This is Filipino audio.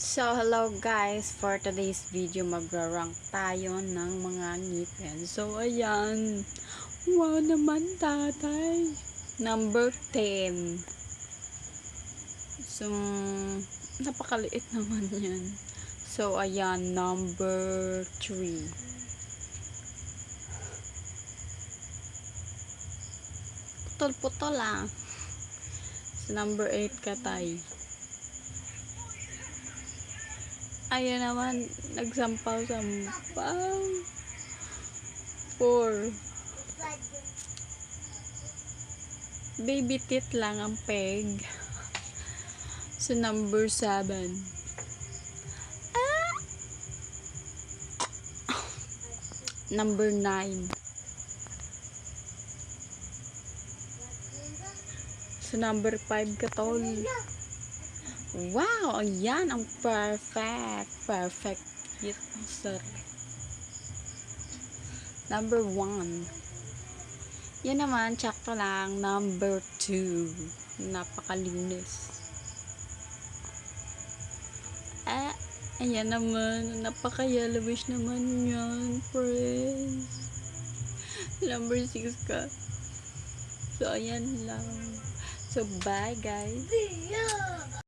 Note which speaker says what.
Speaker 1: So, hello guys, for today's video magra-rank tayo ng mga ngipin. So, ayan. Wow naman tatay. Number 10. So, napakaliit naman yan. So, ayan, number 3. Putol-putol ah. So, number 8 katay. Ayan naman, nagsampaw-sampaw. 4. Baby teeth lang ang peg. So, number 7. Number 9. So, number 5 katol. Wow! Ayan ang perfect. Perfect teeth, sir. Number 1. Yan naman, tsakto lang. Number 2. Napakalinis. Ayan naman. Napaka-yellowish naman yan, friends. Number 6 ka. So, ayan lang. So, bye guys.